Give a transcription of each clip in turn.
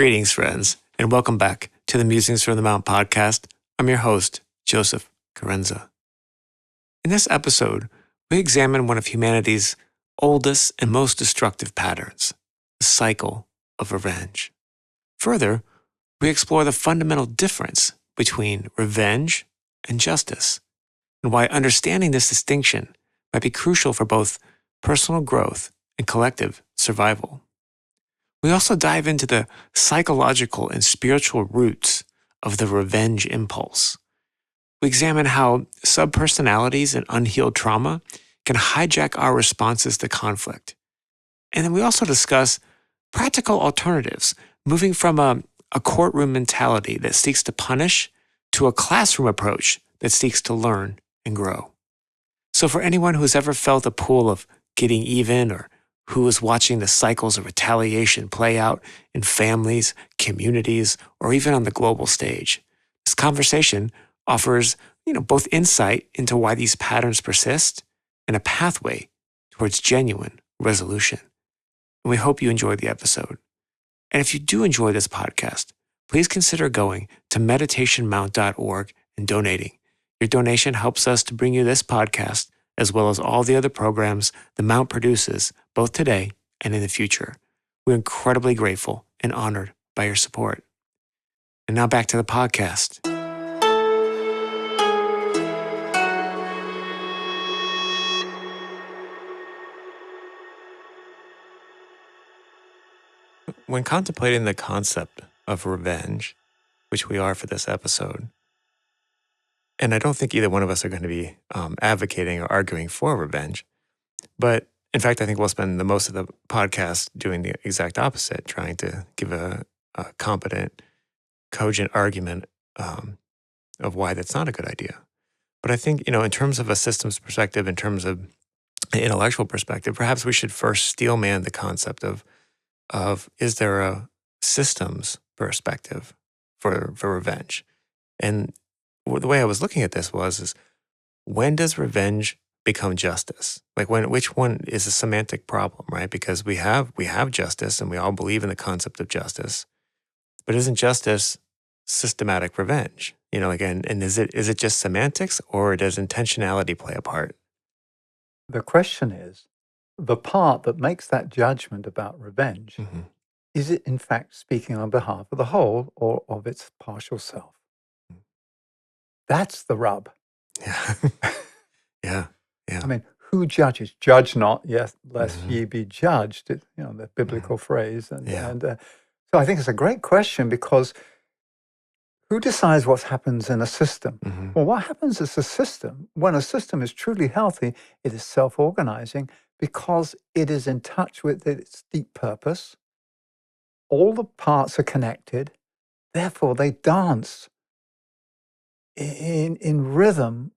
Greetings, friends, and welcome back to the Musings from the Mount podcast. I'm your host, Joseph Carenza. In this episode, we examine one of humanity's oldest and most destructive patterns, the cycle of revenge. Further, we explore the fundamental difference between revenge and justice, and why understanding this distinction might be crucial for both personal growth and collective survival. We also dive into the psychological and spiritual roots of the revenge impulse. We examine how subpersonalities and unhealed trauma can hijack our responses to conflict. And then we also discuss practical alternatives, moving from a courtroom mentality that seeks to punish to a classroom approach that seeks to learn and grow. So for anyone who's ever felt a pull of getting even, or who is watching the cycles of retaliation play out in families, communities, or even on the global stage, this conversation offers, both insight into why these patterns persist and a pathway towards genuine resolution. And we hope you enjoyed the episode. And if you do enjoy this podcast, please consider going to meditationmount.org and donating. Your donation helps us to bring you this podcast, as well as all the other programs the Mount produces, both today and in the future. We're incredibly grateful and honored by your support. And now back to the podcast. When contemplating the concept of revenge, which we are for this episode, and I don't think either one of us are going to be advocating or arguing for revenge, but in fact, I think we'll spend the most of the podcast doing the exact opposite, trying to give a competent, cogent argument of why that's not a good idea. But I think, in terms of a systems perspective, in terms of an intellectual perspective, perhaps we should first steelman the concept of is there a systems perspective for revenge? And the way I was looking at this is when does revenge become justice? Like which one is a semantic problem, right? Because we have justice and we all believe in the concept of justice, but isn't justice systematic revenge? And is it just semantics, or does intentionality play a part? The question is, the part that makes that judgment about revenge, is it in fact speaking on behalf of the whole or of its partial self? That's the rub. Yeah. Yeah. I mean, who judges? Judge not, yes, lest ye be judged. The biblical phrase. And so I think it's a great question, because who decides what happens in a system? Well, what happens is a system, when a system is truly healthy, it is self-organizing because it is in touch with its deep purpose. All the parts are connected. Therefore, they dance in rhythm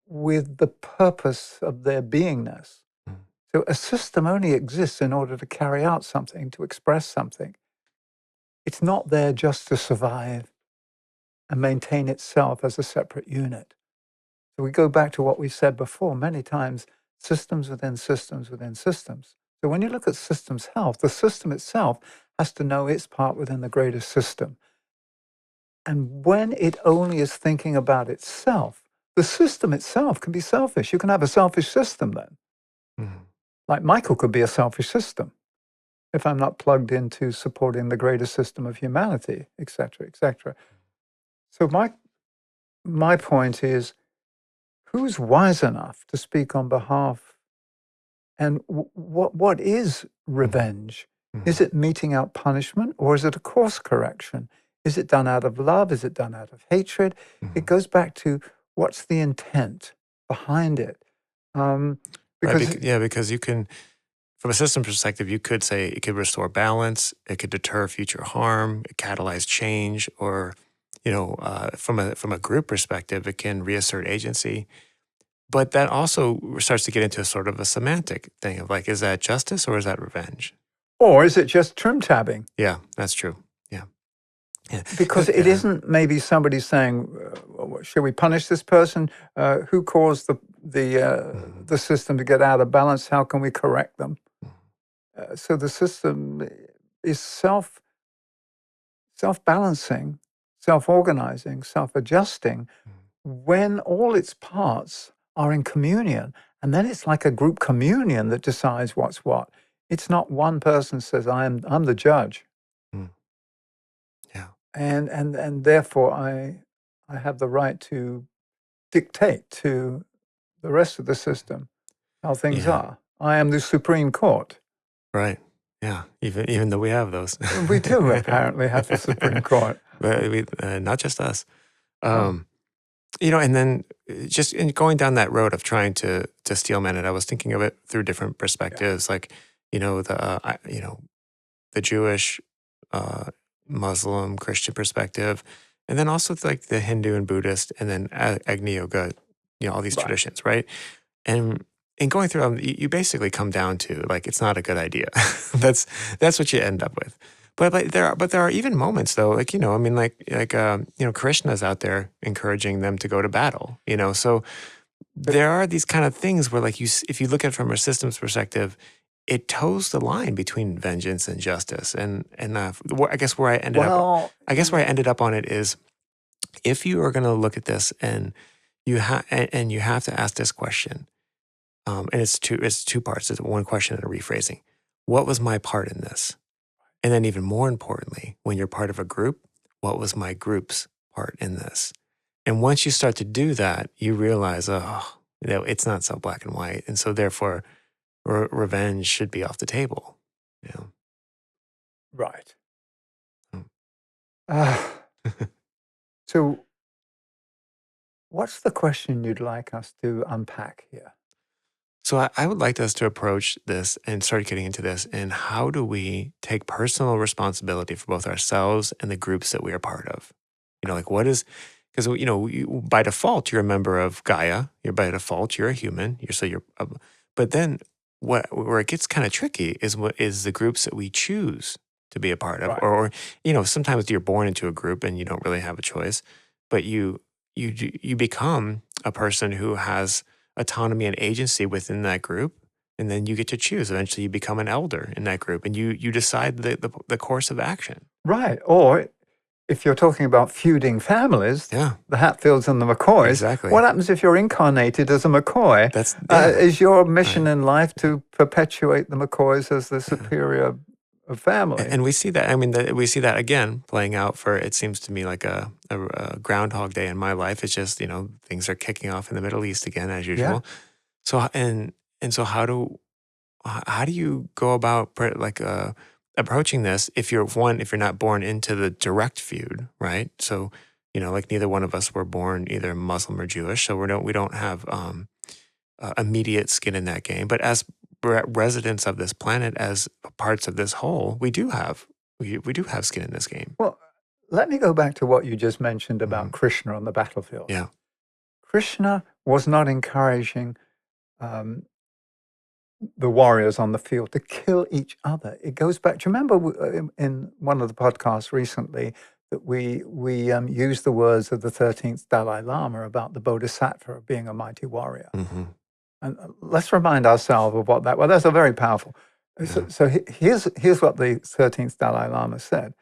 with the purpose of their beingness. So a system only exists in order to carry out something, to express something. It's not there just to survive and maintain itself as a separate unit. So we go back to what we said before many times, systems within systems within systems. So when you look at systems health, the system itself has to know its part within the greater system. And when it only is thinking about itself, the system itself can be selfish. You can have a selfish system then. Like Michael could be a selfish system if I'm not plugged into supporting the greater system of humanity, et cetera, et cetera. So my point is, who's wise enough to speak on behalf? And what is revenge? Is it meting out punishment, or is it a course correction? Is it done out of love? Is it done out of hatred? It goes back to what's the intent behind it. Because you can, from a system perspective, you could say it could restore balance, it could deter future harm, it catalyze change, or from a group perspective, it can reassert agency. But that also starts to get into a sort of a semantic thing of like, is that justice or is that revenge? Or is it just trim tabbing? Yeah, that's true. Yeah. Because it isn't maybe somebody saying, should we punish this person? Who caused the system to get out of balance? How can we correct them? So the system is self-balancing, self-organizing, self-adjusting when all its parts are in communion. And then it's like a group communion that decides what's what. It's not one person says, I'm the judge. Mm. Yeah. And therefore I have the right to dictate to the rest of the system how things Yeah. are. I am the Supreme Court. Right. Yeah. Even though we have those. We do apparently have the Supreme Court. But not just us. Oh, And then just in going down that road of trying to steelman it, I was thinking of it through different yeah. perspectives, like the Jewish, Muslim, Christian perspective, and then also like the Hindu and Buddhist, and then Agni Yoga, all these Right. traditions, right? And in going through them, you basically come down to like it's not a good idea. that's what you end up with. But there are even moments though, like Krishna's out there encouraging them to go to battle. So there are these kind of things where like if you look at it from a systems perspective, it toes the line between vengeance and justice. And I guess where I ended up, where I ended up on it is, if you are going to look at this and you have to ask this question, and it's two parts. It's one question and a rephrasing. What was my part in this? And then even more importantly, when you're part of a group, what was my group's part in this? And once you start to do that, you realize, it's not so black and white. And so therefore, revenge should be off the table. Right. Mm. So what's the question you'd like us to unpack here? So I would like us to approach this and start getting into this. And how do we take personal responsibility for both ourselves and the groups that we are part of? What is, because, by default, you're a member of Gaia. By default, you're a human. But then where it gets kind of tricky is the groups that we choose to be a part of. Right. Or sometimes you're born into a group and you don't really have a choice, but you become a person who has autonomy and agency within that group, and then you get to choose. Eventually, you become an elder in that group, and you decide the course of action. Right. Or if you're talking about feuding families, Yeah, the Hatfields and the McCoys, exactly. what happens if you're incarnated as a McCoy? Is your mission in life to perpetuate the McCoys as the superior family? And we see that. We see that again playing out for, it seems to me, like a Groundhog Day in my life. It's just things are kicking off in the Middle East again as usual. Yeah. So how do you go about approaching this if you're not born into the direct feud, right? So like neither one of us were born either Muslim or Jewish, so we don't have immediate skin in that game. But as residents of this planet, as parts of this whole, we do have skin in this game. Well, let me go back to what you just mentioned about Krishna on the battlefield. Yeah. Krishna was not encouraging the warriors on the field to kill each other. It goes back. Do you remember in one of the podcasts recently that we used the words of the 13th Dalai Lama about the Bodhisattva being a mighty warrior? Mm-hmm. And let's remind ourselves of what that. Well, that's a very powerful. Yeah. So here's what the 13th Dalai Lama said: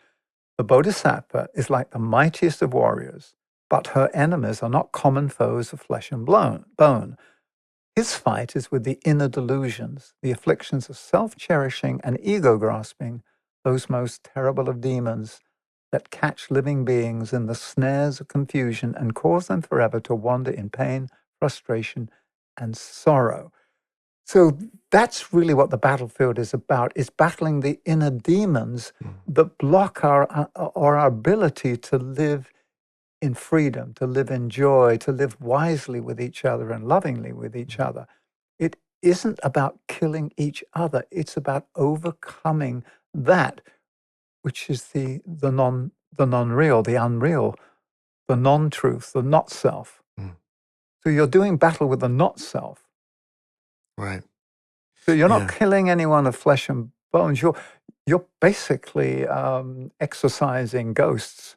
the Bodhisattva is like the mightiest of warriors, but her enemies are not common foes of flesh and bone. His fight is with the inner delusions, the afflictions of self-cherishing and ego-grasping, those most terrible of demons that catch living beings in the snares of confusion and cause them forever to wander in pain, frustration, and sorrow. So that's really what the battlefield is about, is battling the inner demons that block our ability to live in freedom, to live in joy, to live wisely with each other and lovingly with each other. It isn't about killing each other. It's about overcoming that, which is the non-real, the unreal, the non-truth, the not self. So you're doing battle with the not self. Right. So you're not killing anyone of flesh and bones. You're basically exorcising ghosts.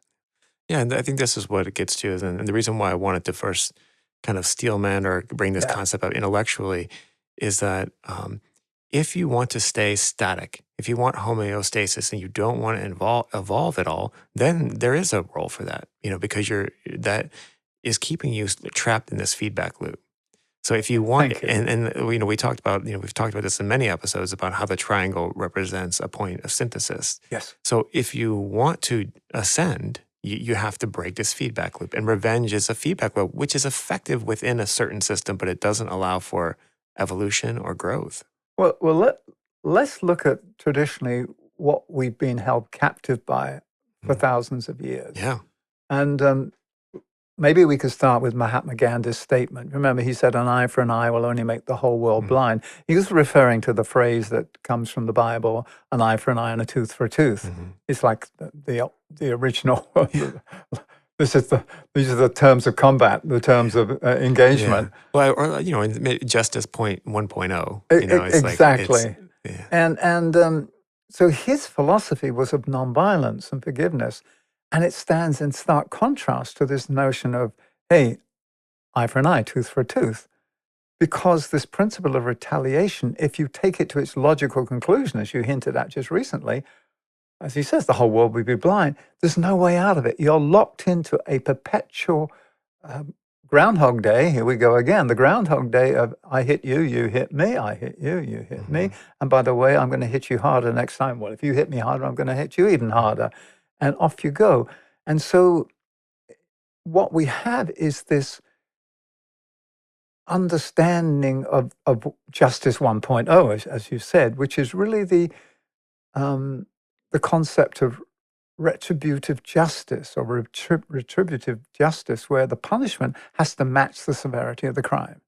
Yeah, and I think this is what it gets to, and the reason why I wanted to first kind of steelman or bring this concept up intellectually is that if you want to stay static, if you want homeostasis and you don't want to evolve at all, then there is a role for that, because that is keeping you trapped in this feedback loop. So if you want, Thank you. and we talked about, we've talked about this in many episodes about how the triangle represents a point of synthesis. Yes. So if you want to ascend, you have to break this feedback loop. And revenge is a feedback loop, which is effective within a certain system, but it doesn't allow for evolution or growth. Well, let's look at traditionally what we've been held captive by for thousands of years. Yeah. And maybe we could start with Mahatma Gandhi's statement. Remember, he said, "An eye for an eye will only make the whole world blind." He was referring to the phrase that comes from the Bible, "An eye for an eye and a tooth for a tooth." It's like the original. These are the terms of combat, the terms of engagement. Yeah. Well, or in Justice Point 1.0. Exactly. Yeah. And so his philosophy was of nonviolence and forgiveness. And it stands in stark contrast to this notion of, hey, eye for an eye, tooth for a tooth. Because this principle of retaliation, if you take it to its logical conclusion, as you hinted at just recently, as he says, the whole world will be blind. There's no way out of it. You're locked into a perpetual Groundhog Day. Here we go again. The Groundhog Day of I hit you, you hit me, I hit you, you hit me. And by the way, I'm going to hit you harder next time. Well, if you hit me harder, I'm going to hit you even harder. And off you go. And so what we have is this understanding of Justice 1.0, as you said, which is really the concept of retributive justice or retributive justice, where the punishment has to match the severity of the crime.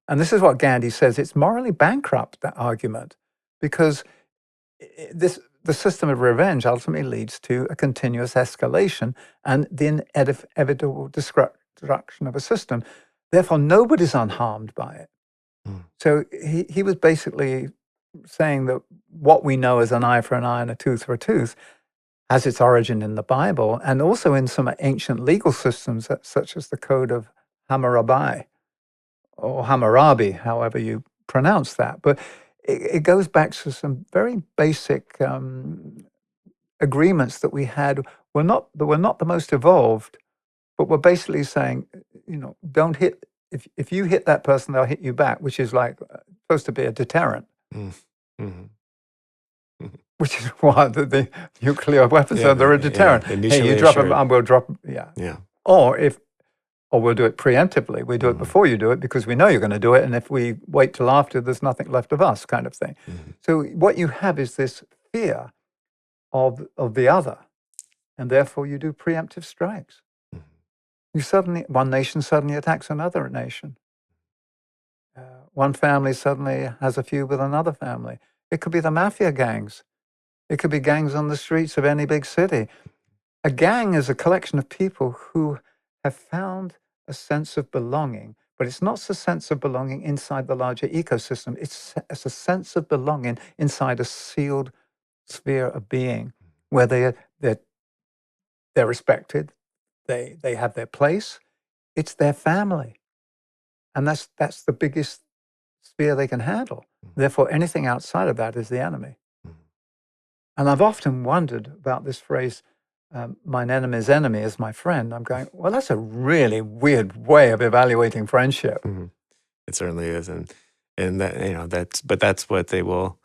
And this is what Gandhi says. It's morally bankrupt, that argument, because the system of revenge ultimately leads to a continuous escalation and the inevitable destruction of a system. Therefore, nobody's unharmed by it. So he was basically saying that what we know as an eye for an eye and a tooth for a tooth has its origin in the Bible and also in some ancient legal systems, such as the Code of Hammurabi, or Hammurabi, however you pronounce that. But it goes back to some very basic agreements that we had. Were not the most evolved, but we're basically saying, don't hit. If you hit that person, they'll hit you back, which is like supposed to be a deterrent. Which is why the nuclear weapons are a deterrent. Hey, you drop them, and we'll drop. Yeah. Or we'll do it preemptively. We do it before you do it because we know you're going to do it. And if we wait till after, there's nothing left of us, kind of thing. So what you have is this fear of the other. And therefore you do preemptive strikes. One nation suddenly attacks another nation. One family suddenly has a feud with another family. It could be the mafia gangs. It could be gangs on the streets of any big city. A gang is a collection of people who have found a sense of belonging, but it's not a sense of belonging inside the larger ecosystem. It's a sense of belonging inside a sealed sphere of being where they're respected, they have their place. It's their family, and that's the biggest sphere they can handle. Therefore, anything outside of that is the enemy. And I've often wondered about this phrase, mine enemy's enemy is my friend. I'm going, well, that's a really weird way of evaluating friendship. It certainly is. And that, that's what they will,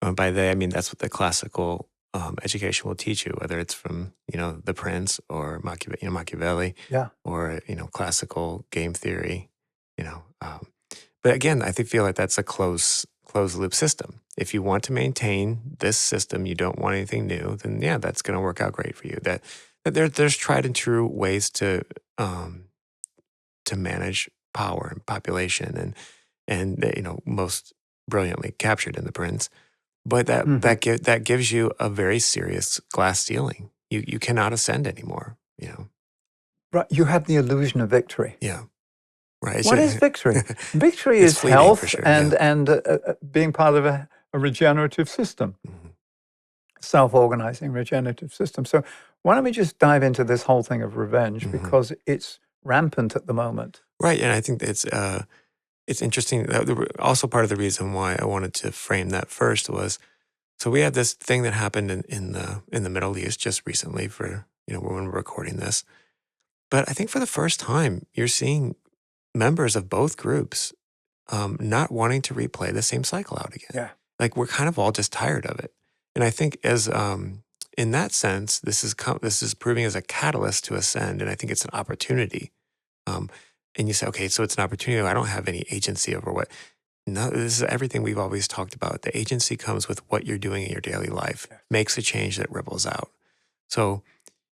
by they, I mean, that's what the classical education will teach you, whether it's from, the Prince or Machiavelli, or, classical game theory, but again, I feel like that's a closed loop system. If you want to maintain this system, you don't want anything new, then that's going to work out great for you. That there's tried and true ways to manage power and population, and most brilliantly captured in the Prince. But that gives you a very serious glass ceiling. You cannot ascend anymore. Right. You have the illusion of victory. Yeah. Right. What is victory? Victory is health and being part of a regenerative system, self-organizing regenerative system. So why don't we just dive into this whole thing of revenge, because it's rampant at the moment. Right. And I think it's it's interesting. Also, part of the reason why I wanted to frame that first was, so we had this thing that happened in the Middle East just recently for, when we're recording this. But I think for the first time, you're seeing members of both groups not wanting to replay the same cycle out again. Yeah. Like we're kind of all just tired of it. And I think as in that sense, this is proving as a catalyst to ascend, and I think it's an opportunity. And you say, okay, so it's an opportunity. I don't have any agency over what. No, this is everything we've always talked about. The agency comes with what you're doing in your daily life, makes a change that ripples out. So,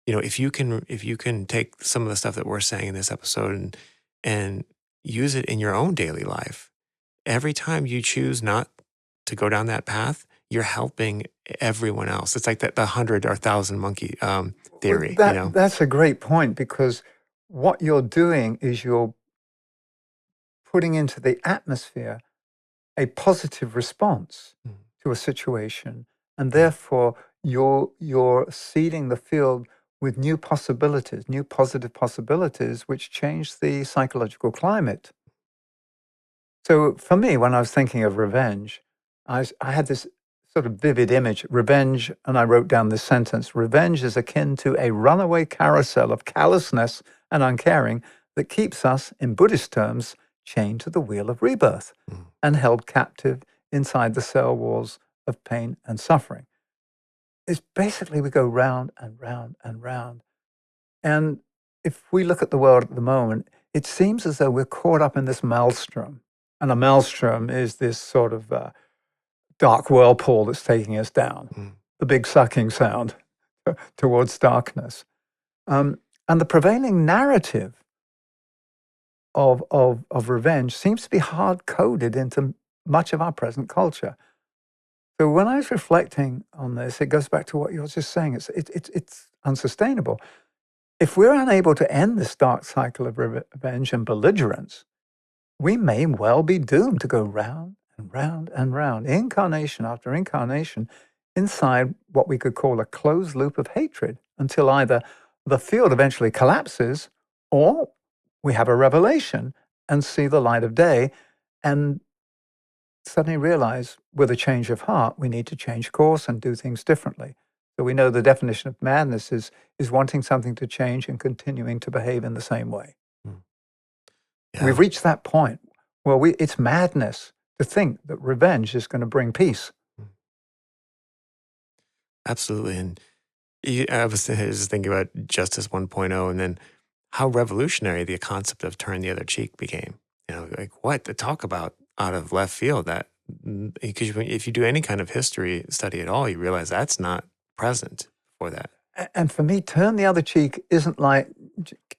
if you can take some of the stuff that we're saying in this episode and use it in your own daily life, every time you choose not to go down that path, you're helping everyone else. It's like the 100 or 1,000 monkey theory. That's a great point, because what you're doing is you're putting into the atmosphere a positive response to a situation, and therefore you're seeding the field with new possibilities, new positive possibilities, which change the psychological climate. So for me, when I was thinking of revenge, I had this sort of vivid image, revenge, and I wrote down this sentence: revenge is akin to a runaway carousel of callousness and uncaring that keeps us, in Buddhist terms, chained to the wheel of rebirth and held captive inside the cell walls of pain and suffering. It's basically we go round and round and round. And if we look at the world at the moment, it seems as though we're caught up in this maelstrom. And a maelstrom is this sort of dark whirlpool that's taking us down, the big sucking sound towards darkness. And the prevailing narrative of revenge seems to be hard-coded into much of our present culture. So when I was reflecting on this, it goes back to what you were just saying. It's unsustainable. If we're unable to end this dark cycle of revenge and belligerence, we may well be doomed to go round and round and round, incarnation after incarnation, inside what we could call a closed loop of hatred, until either the field eventually collapses or we have a revelation and see the light of day and suddenly realize, with a change of heart, we need to change course and do things differently. So we know the definition of madness is wanting something to change and continuing to behave in the same way. Yeah. We've reached that point where it's madness to think that revenge is going to bring peace. Absolutely. And I was just thinking about Justice 1.0 and then how revolutionary the concept of turn the other cheek became. Like what to talk about out of left field, that because if you do any kind of history study at all, you realize that's not present for that. And for me, turn the other cheek isn't like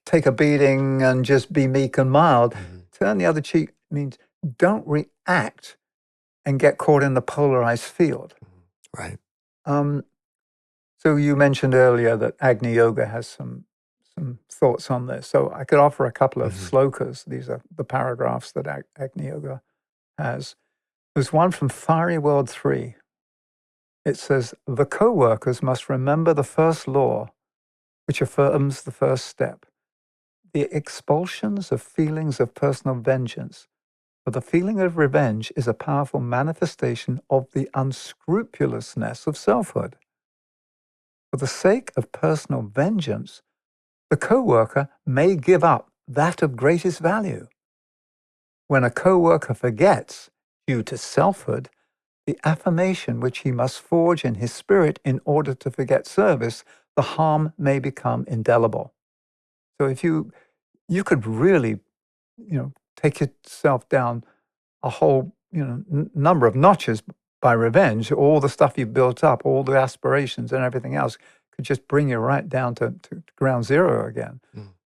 take a beating and just be meek and mild. Turn the other cheek means don't react and get caught in the polarized field. Right. So you mentioned earlier that Agni Yoga has some thoughts on this. So I could offer a couple of slokas. These are the paragraphs that Agni Yoga has. There's one from Fiery World 3. It says, the co-workers must remember the first law, which affirms the first step. The expulsions of feelings of personal vengeance. For the feeling of revenge is a powerful manifestation of the unscrupulousness of selfhood. For the sake of personal vengeance, the co-worker may give up that of greatest value. When a co-worker forgets, due to selfhood, the affirmation which he must forge in his spirit in order to forget service, the harm may become indelible. So if you could really, take yourself down a whole, number of notches by revenge. All the stuff you've built up, all the aspirations and everything else could just bring you right down to ground zero again.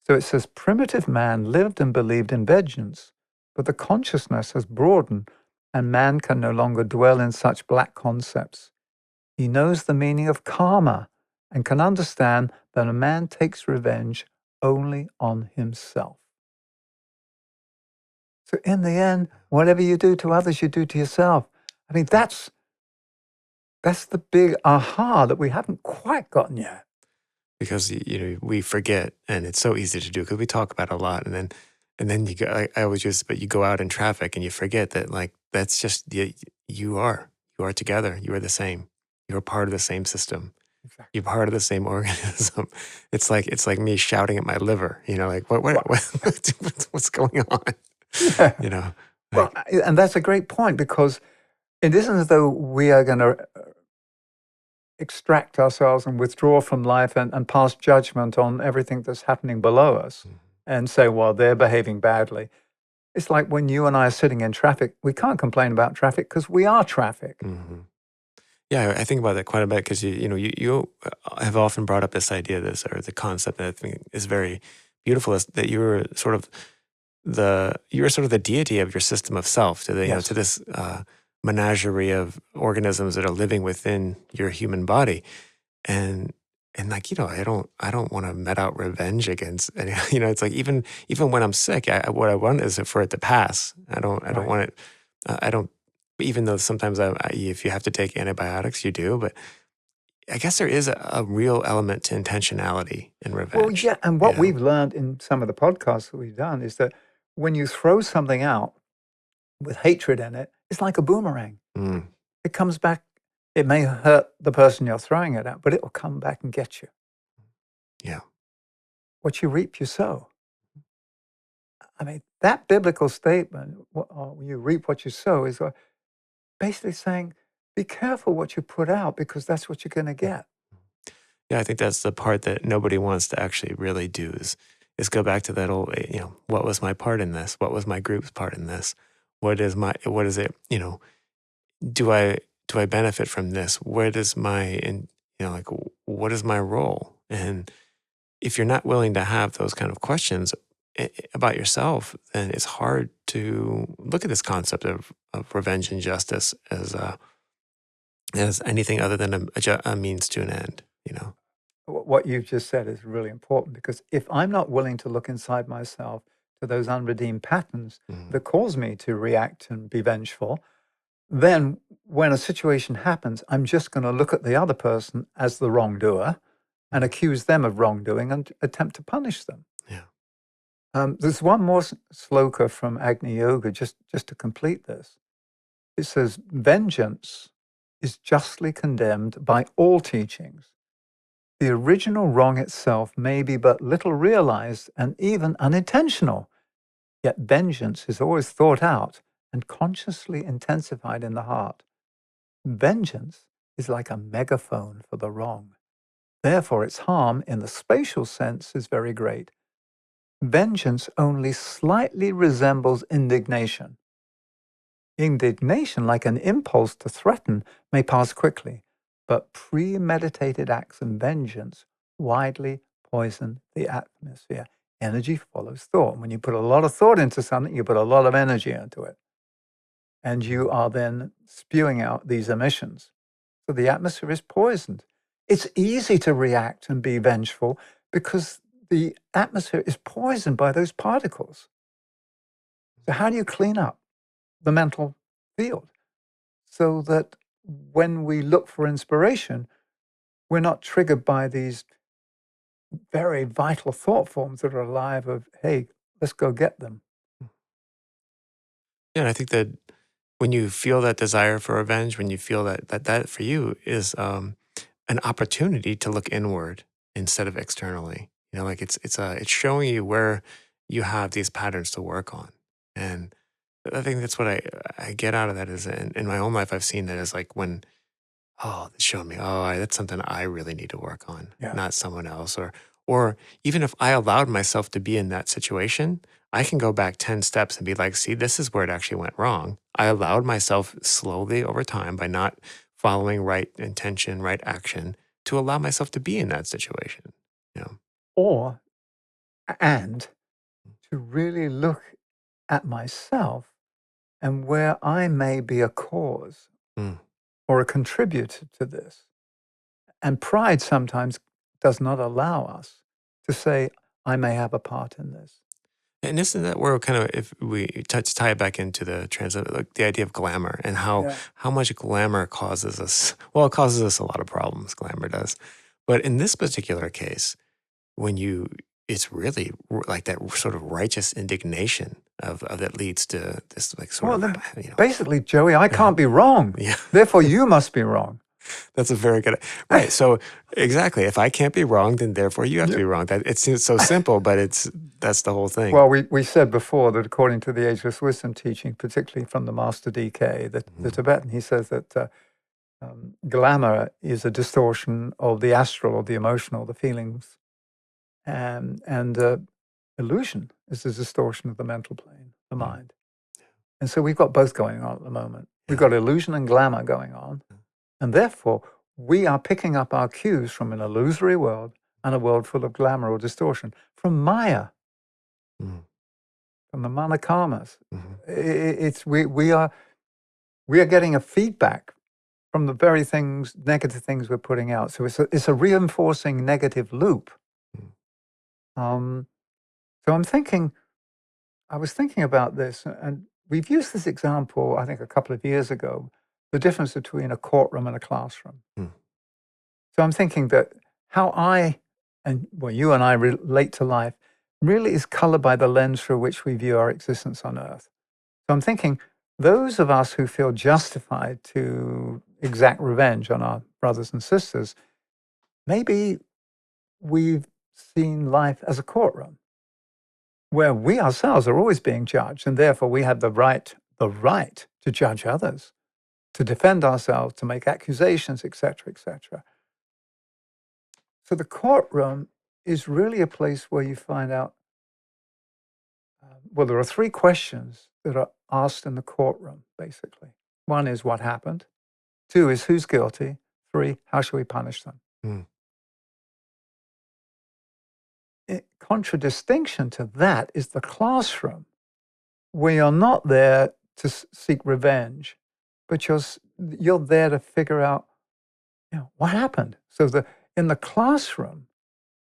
So it says, primitive man lived and believed in vengeance, but the consciousness has broadened and man can no longer dwell in such black concepts. He knows the meaning of karma and can understand that a man takes revenge only on himself. So in the end, whatever you do to others, you do to yourself. I mean, that's the big aha that we haven't quite gotten yet. Because we forget, and it's so easy to do because we talk about it a lot, and then And then I always use, but you go out in traffic and you forget that like, that's just, you are together. You are the same. You're part of the same system. Exactly. You're part of the same organism. It's like me shouting at my liver, like what's going on? Yeah. You know, Well, like, and that's a great point, because it isn't as though we are going to extract ourselves and withdraw from life and pass judgment on everything that's happening below us and say, well, they're behaving badly. It's like when you and I are sitting in traffic, we can't complain about traffic because we are traffic. mhm. Yeah, I think about that quite a bit because you have often brought up this idea, or the concept that I think is very beautiful, is that you're sort of the deity of your system of self, to the to Yes. this menagerie of organisms that are living within your human body, and like I don't want to met out revenge against any, it's like even when I'm sick, what I want is for it to pass. I don't Right. want it. I don't. Even though sometimes if you have to take antibiotics, you do, but I guess there is a real element to intentionality in Well, revenge. yeah. And what we've learned in some of the podcasts that we've done is that when you throw something out with hatred in it, it's like a boomerang. Mm, It comes back. It may hurt the person you're throwing it at, but it will come back and get you. yeah. What you reap, you sow. I mean, that biblical statement, you reap what you sow, is basically saying, be careful what you put out, because that's what you're going to get. Yeah, I think that's the part that nobody wants to actually really do is go back to that old, what was my part in this? What was my group's part in this? What is it, do I benefit from this? Where does like, what is my role? And if you're not willing to have those kind of questions about yourself, then it's hard to look at this concept of revenge and justice as anything other than a means to an end. What you've just said is really important, because if I'm not willing to look inside myself to those unredeemed patterns Mhm. that cause me to react and be vengeful, then when a situation happens, I'm just going to look at the other person as the wrongdoer and accuse them of wrongdoing and attempt to punish them. Yeah. There's one more sloka from Agni Yoga just to complete this. It says, vengeance is justly condemned by all teachings. The original wrong itself may be but little realized and even unintentional, yet vengeance is always thought out and consciously intensified in the heart. Vengeance is like a megaphone for the wrong. Therefore, its harm in the spatial sense is very great. Vengeance only slightly resembles indignation. Indignation, like an impulse to threaten, may pass quickly, but premeditated acts of vengeance widely poison the atmosphere. Energy follows thought. When you put a lot of thought into something, you put a lot of energy into it. And you are then spewing out these emissions. So the atmosphere is poisoned. It's easy to react and be vengeful because the atmosphere is poisoned by those particles. So how do you clean up the mental field so that when we look for inspiration, we're not triggered by these very vital thought forms that are alive of, hey, let's go get them. Yeah, and I think that when you feel that desire for revenge, when you feel that for you is an opportunity to look inward instead of externally. Like it's showing you where you have these patterns to work on. And I think that's what I get out of that is in my own life, I've seen that as like when, it's showing me, that's something I really need to work on, Yeah. not someone else. Or even if I allowed myself to be in that situation, I can go back 10 steps and be like, see, this is where it actually went wrong. I allowed myself slowly over time by not following right intention, right action to allow myself to be in that situation. You know? Or, and to really look at myself and where I may be a cause Mm. or a contributor to this. And pride sometimes does not allow us to say, I may have a part in this. And isn't that where kind of, if we tie it back into the like the idea of glamour and Yeah. how much glamour causes us, well, it causes us a lot of problems, glamour does. But in this particular case, when you it's really like that sort of righteous indignation of that leads to this like sort Well, of, then you know, basically, Joey, I yeah, can't be wrong. yeah. Therefore, you must be wrong. That's a very good, right. So exactly, if I can't be wrong, then therefore you have to Yeah. be wrong. That it seems so simple, but that's the whole thing. Well, we said before that according to the ageless wisdom teaching, particularly from the Master DK, the Tibetan, he says that glamour is a distortion of the astral or the emotional, the feelings, and illusion is a distortion of the mental plane, the Mm. mind. And so we've got both going on at the moment. We've Yeah. got illusion and glamour going on, and therefore we are picking up our cues from an illusory world and a world full of glamour or distortion, from Maya, Mm. from the manakarmas. Mhm. It's we are getting a feedback from the very negative things we're putting out. So it's a reinforcing negative loop. Mm. Um, so I was thinking about this, and we've used this example, I think, a couple of years ago, the difference between a courtroom and a classroom. Mm. So I'm thinking that how you and I relate to life really is colored by the lens through which we view our existence on earth. So I'm thinking those of us who feel justified to exact revenge on our brothers and sisters, maybe we've seen life as a courtroom where we ourselves are always being judged, and therefore we have the right to judge others, to defend ourselves, to make accusations, etc., etc. So the courtroom is really a place where you find out, well, there are three questions that are asked in the courtroom, basically. One is what happened. Two is who's guilty. Three, how shall we punish them? Mm. In contradistinction to that is the classroom, where you're not there to seek revenge, but you're there to figure out, what happened. So in the classroom,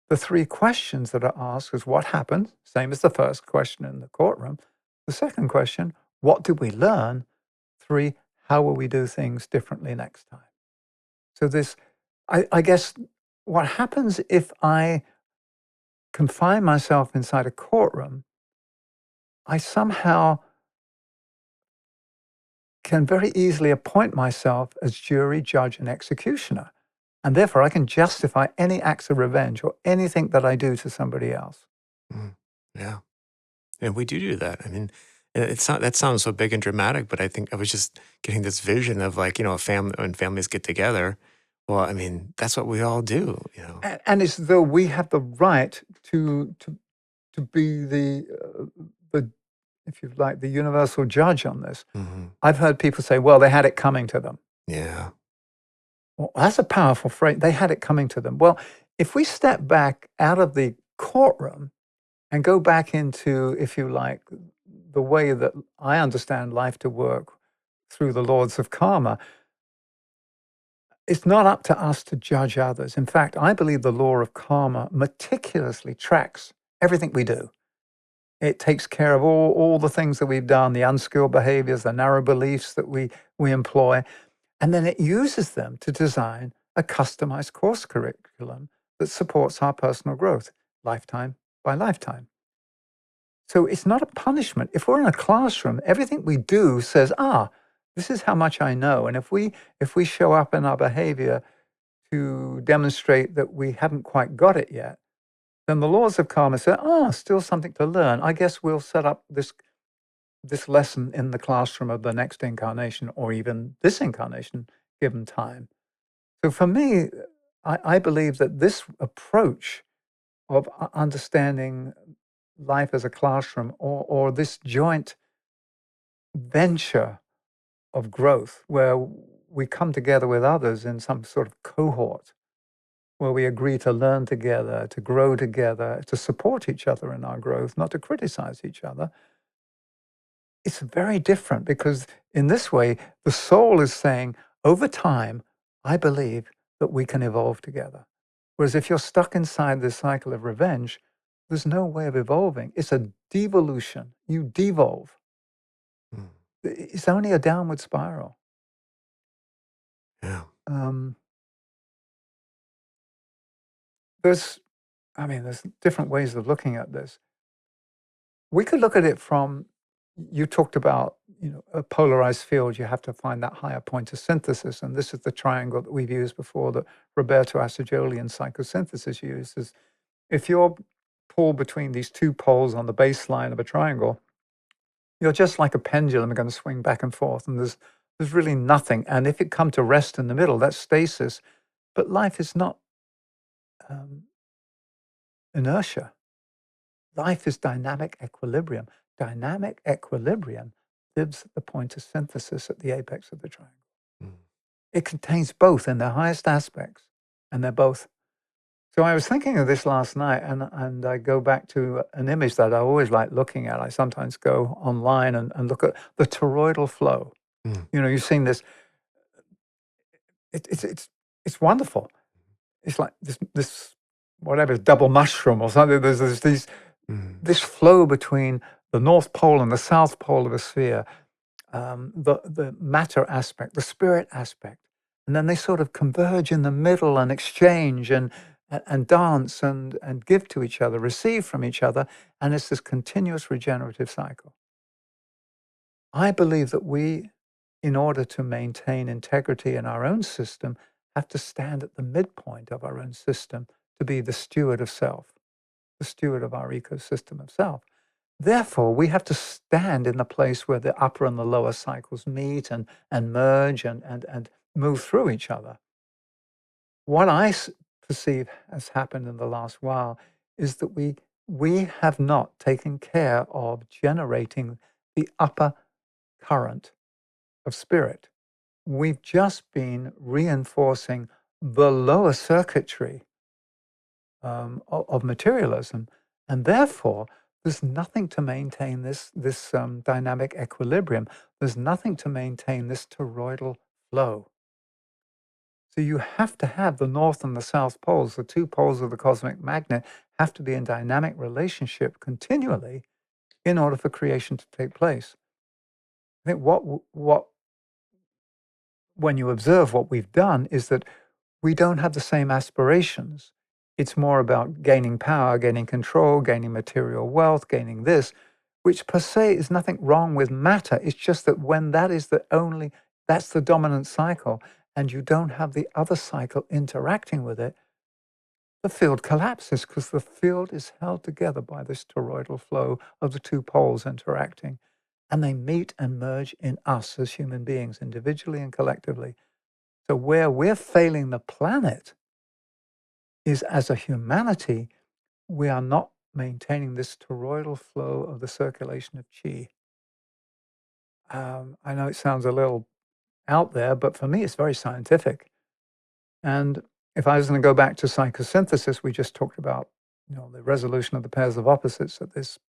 the three questions that are asked is what happened, same as the first question in the courtroom. The second question, what did we learn? Three, how will we do things differently next time? So I guess what happens if I confine myself inside a courtroom, I somehow can very easily appoint myself as jury, judge, and executioner. And therefore, I can justify any acts of revenge or anything that I do to somebody else. Mm. Yeah. And we do that. I mean, it's not, that sounds so big and dramatic, but I think I was just getting this vision of like, a family, when families get together. Well, I mean, that's what we all do. And it's as though we have the right to be the, if you like, the universal judge on this. Hmm. I've heard people say, well, they had it coming to them. Yeah. Well, that's a powerful phrase. They had it coming to them. Well, if we step back out of the courtroom and go back into, if you like, the way that I understand life to work through the laws of karma, it's not up to us to judge others. In fact, I believe the law of karma meticulously tracks everything we do. It takes care of all the things that we've done, the unskilled behaviors, the narrow beliefs that we employ, and then it uses them to design a customized course curriculum that supports our personal growth, lifetime by lifetime. So it's not a punishment. If we're in a classroom, everything we do says, this is how much I know. And if we show up in our behavior to demonstrate that we haven't quite got it yet, then the laws of karma say, still something to learn. I guess we'll set up this lesson in the classroom of the next incarnation or even this incarnation, given time. So for me, I believe that this approach of understanding life as a classroom or this joint venture of growth where we come together with others in some sort of cohort where we agree to learn together, to grow together, to support each other in our growth, not to criticize each other. It's very different because in this way, the soul is saying, over time, I believe that we can evolve together. Whereas if you're stuck inside this cycle of revenge, there's no way of evolving. It's a devolution. You devolve. Mm. It's only a downward spiral. Yeah. There's I mean, there's different ways of looking at this. We could look at it from, you talked about, a polarized field, you have to find that higher point of synthesis. And this is the triangle that we've used before, that Roberto Assagioli in psychosynthesis uses. If you're pulled between these two poles on the baseline of a triangle, you're just like a pendulum, going to swing back and forth, and there's really nothing. And if it come to rest in the middle, that's stasis. But life is not um, inertia. Life is dynamic equilibrium. Dynamic equilibrium lives at the point of synthesis at the apex of the triangle. Mm. It contains both in their highest aspects, and they're both. So I was thinking of this last night, and I go back to an image that I always like looking at. I sometimes go online and look at the toroidal flow. Mm. You've seen this. It's wonderful. It's like this whatever, double mushroom or something. There's these this flow between the North Pole and the South Pole of a sphere, the matter aspect, the spirit aspect, and then they sort of converge in the middle and exchange and dance and give to each other, receive from each other, and it's this continuous regenerative cycle. I believe that we, in order to maintain integrity in our own system, have to stand at the midpoint of our own system to be the steward of self, the steward of our ecosystem of self. Therefore, we have to stand in the place where the upper and the lower cycles meet and merge and move through each other. What I perceive has happened in the last while is that we have not taken care of generating the upper current of spirit. We've just been reinforcing the lower circuitry of materialism, and therefore there's nothing to maintain this dynamic equilibrium. There's nothing to maintain this toroidal flow. So you have to have the north and the south poles, the two poles of the cosmic magnet, have to be in dynamic relationship continually in order for creation to take place. I think what when you observe what we've done is that we don't have the same aspirations. It's more about gaining power, gaining control, gaining material wealth, gaining this, which per se is nothing wrong with matter. It's just that when that is that's the dominant cycle, and you don't have the other cycle interacting with it, the field collapses because the field is held together by this toroidal flow of the two poles interacting. And they meet and merge in us as human beings, individually and collectively. So where we're failing the planet is, as a humanity, we are not maintaining this toroidal flow of the circulation of chi. I know it sounds a little out there, but for me, it's very scientific. And if I was going to go back to psychosynthesis, we just talked about, the resolution of the pairs of opposites at this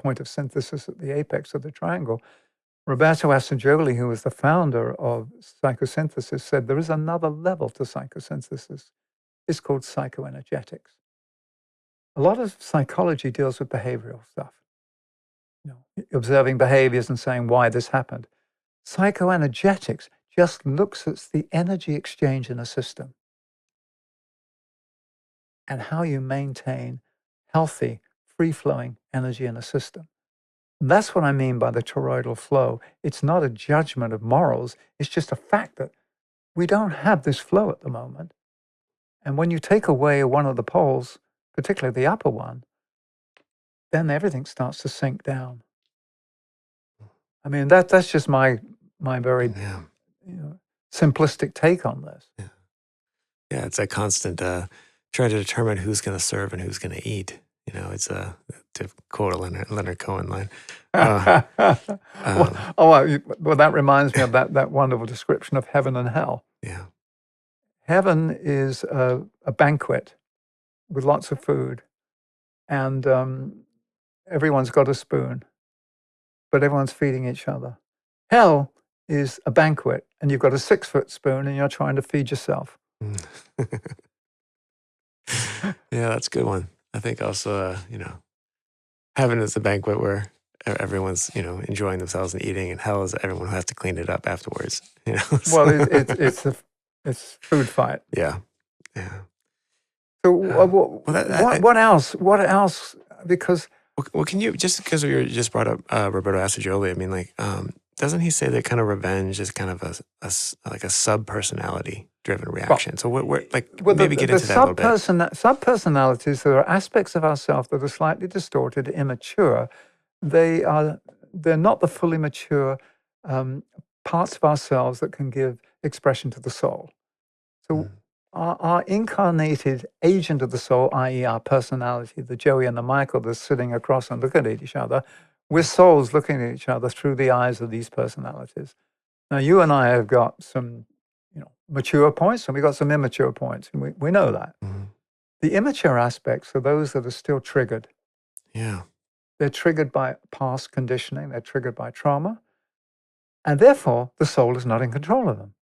point of synthesis at the apex of the triangle. Roberto Assagioli, who was the founder of psychosynthesis, said there is another level to psychosynthesis. It's called psychoenergetics. A lot of psychology deals with behavioral stuff, observing behaviors and saying why this happened. Psychoenergetics just looks at the energy exchange in a system and how you maintain healthy, free-flowing energy in a system. And that's what I mean by the toroidal flow. It's not a judgment of morals. It's just a fact that we don't have this flow at the moment. And when you take away one of the poles, particularly the upper one, then everything starts to sink down. I mean, that's just my very simplistic take on this. Yeah, it's a constant trying to determine who's going to serve and who's going to eat. It's to quote a Leonard Cohen line. Well, that reminds me of that wonderful description of heaven and hell. Yeah. Heaven is a banquet with lots of food, and everyone's got a spoon, but everyone's feeding each other. Hell is a banquet, and you've got a 6-foot spoon, and you're trying to feed yourself. Yeah, that's a good one. I think also, heaven is a banquet where everyone's, enjoying themselves and eating, and hell is everyone who has to clean it up afterwards. Well, it's food fight. Yeah, yeah. So Well, what else? What else? Because well, can you, just because you just brought up Roberto Assagioli, I mean, like, doesn't he say that kind of revenge is kind of like a sub personality driven well, reaction? So what like well, maybe get into that a little bit. sub personalities, there are aspects of ourselves that are slightly distorted, immature. They're not the fully mature parts of ourselves that can give expression to the soul. So Mm, our incarnated agent of the soul, i.e., our personality, the Joey and the Michael that's sitting across and looking at each other, we're souls looking at each other through the eyes of these personalities. Now, you and I have got some, mature points, and we've got some immature points, and we know that. mhm. The immature aspects are those that are still triggered. Yeah. They're triggered by past conditioning. They're triggered by trauma. And therefore, the soul is not in control of them.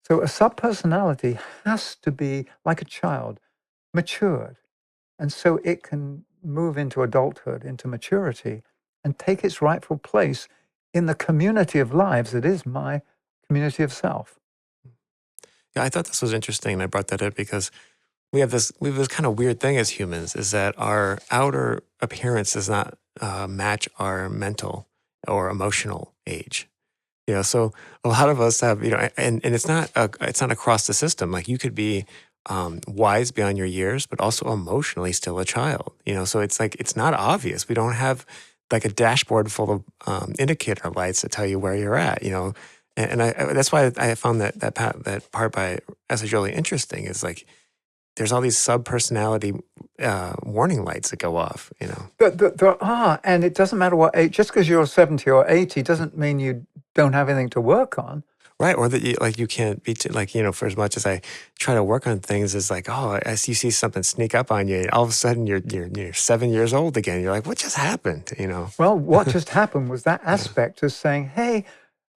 So a subpersonality has to be like a child, matured. And so it can move into adulthood, into maturity, and take its rightful place in the community of lives that is my community of self. Yeah, I thought this was interesting, and I brought that up because we have this kind of weird thing as humans, is that our outer appearance does not match our mental or emotional age. So a lot of us have, and it's not across the system. Like, you could be wise beyond your years, but also emotionally still a child. So it's like it's not obvious. We don't have like a dashboard full of indicator lights that tell you where you're at. And that's why I found that part by Jolie interesting. Is like there's all these sub personality warning lights that go off. There are, and it doesn't matter what age, just because you're 70 or 80 doesn't mean you don't have anything to work on. Right, or that you can't be for as much as I try to work on things, it's like, oh, as you see something sneak up on you, and all of a sudden you're 7 years old again. You're like, what just happened? Well, what just happened was that aspect of saying, hey,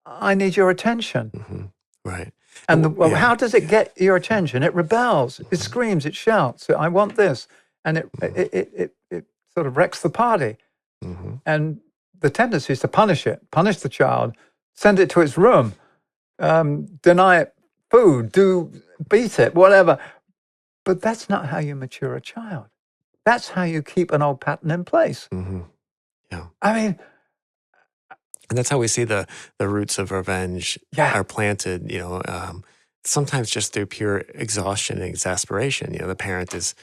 I need your attention. Hmm. Right. And Yeah. how does it get your attention? It rebels, it Mhm. screams, it shouts, I want this. And it sort of wrecks the party. Mhm. And the tendency is to punish the child, send it to its room, deny it food, beat it, whatever. But that's not how you mature a child. That's how you keep an old pattern in place. Mhm. Yeah. I mean, And that's how we see the roots of revenge yeah. are planted. Sometimes just through pure exhaustion and exasperation. The parent is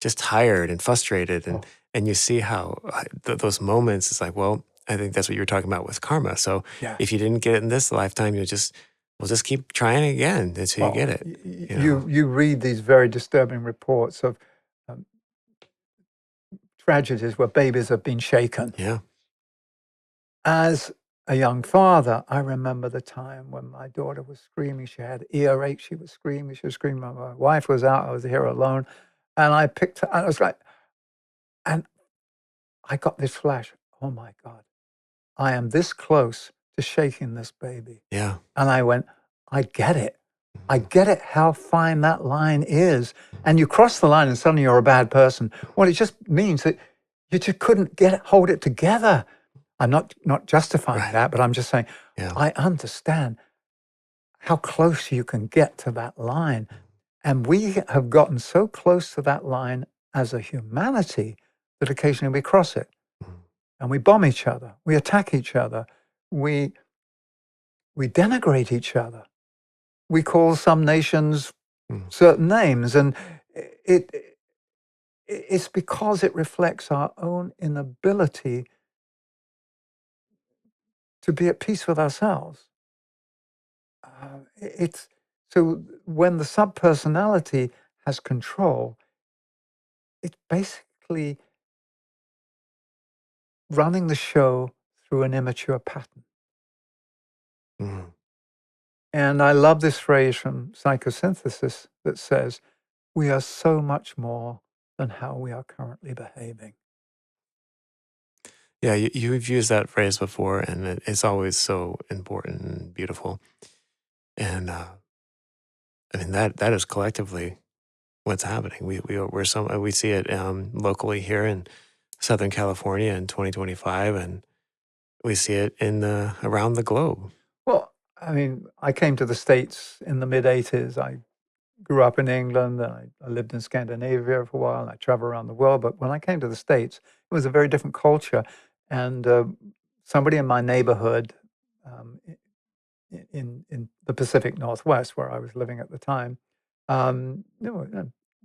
just tired and frustrated, and Oh, and you see how those moments is like, well, I think that's what you were talking about with karma. So yeah. if you didn't get it in this lifetime, we'll just keep trying again until you Well, get it. you read these very disturbing reports of um, tragedies where babies have been shaken. Yeah. As a young father, I remember the time when my daughter was screaming. She had earache. She was screaming. She was screaming. My wife was out. I was here alone. And I picked her, and I was like, and I got this flash. Oh my God, I am this close to shaking this baby. Yeah. And I went, I get it. I Mhm. get it how fine that line is. And you cross the line and suddenly you're a bad person. Well, it just means that you just couldn't hold it together. I'm not justifying Right. that, but I'm just saying, Yeah. I understand how close you can get to that line. And we have gotten so close to that line as a humanity that occasionally we cross it Mhm. and we bomb each other, we attack each other, we denigrate each other. We call some nations Mhm. certain names, and it's because it reflects our own inability to be at peace with ourselves. It's so when the subpersonality has control, it's basically running the show through an immature pattern. Mhm. And I love this phrase from psychosynthesis that says, we are so much more than how we are currently behaving. Yeah, you've used that phrase before, and it's always so important and beautiful. And I mean that is collectively what's happening. We see it locally here in Southern California in 2025, and we see it in around the globe. Well, I mean, I came to the States in the mid 80s. I grew up in England, and I lived in Scandinavia for a while, and I traveled around the world. But when I came to the States, it was a very different culture. And somebody in my neighborhood um, in the Pacific Northwest, where I was living at the time,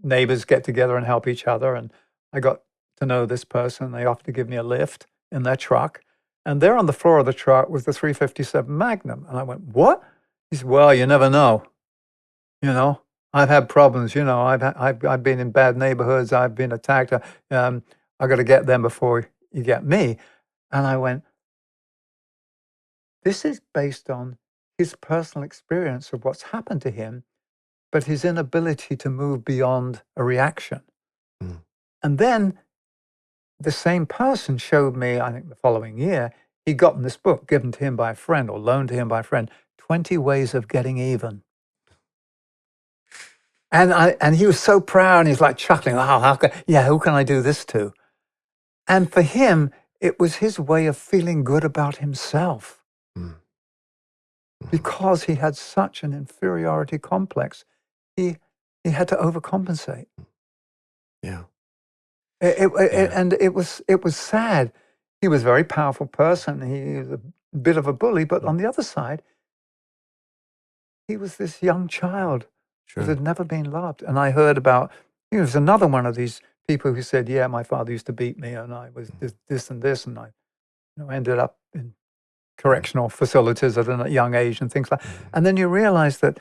neighbors get together and help each other. And I got to know this person. They offered to give me a lift in their truck. And there on the floor of the truck was the 357 Magnum. And I went, "What?" He said, "Well, you never know. You know, I've had problems. I've been in bad neighborhoods. I've been attacked. I got to get them before you get me." And I went, "This is based on his personal experience of what's happened to him, but his inability to move beyond a reaction." Mm. And then the same person showed me, I think the following year, he'd gotten this book given to him by a friend or loaned to him by a friend, 20 Ways of Getting Even. And he was so proud, and he's like chuckling, "Oh, who can I do this to?" And for him, it was his way of feeling good about himself Mm. Mhm. because he had such an inferiority complex. He he had to overcompensate. Yeah. Yeah. And it was sad. He was a very powerful person. He was a bit of a bully, but on the other side, he was this young child that Sure. had never been loved. And I heard about, he was another one of these people who said, "Yeah, my father used to beat me, and I was this and this, and I ended up in correctional facilities at a young age," and things like. Mhm. And then you realize that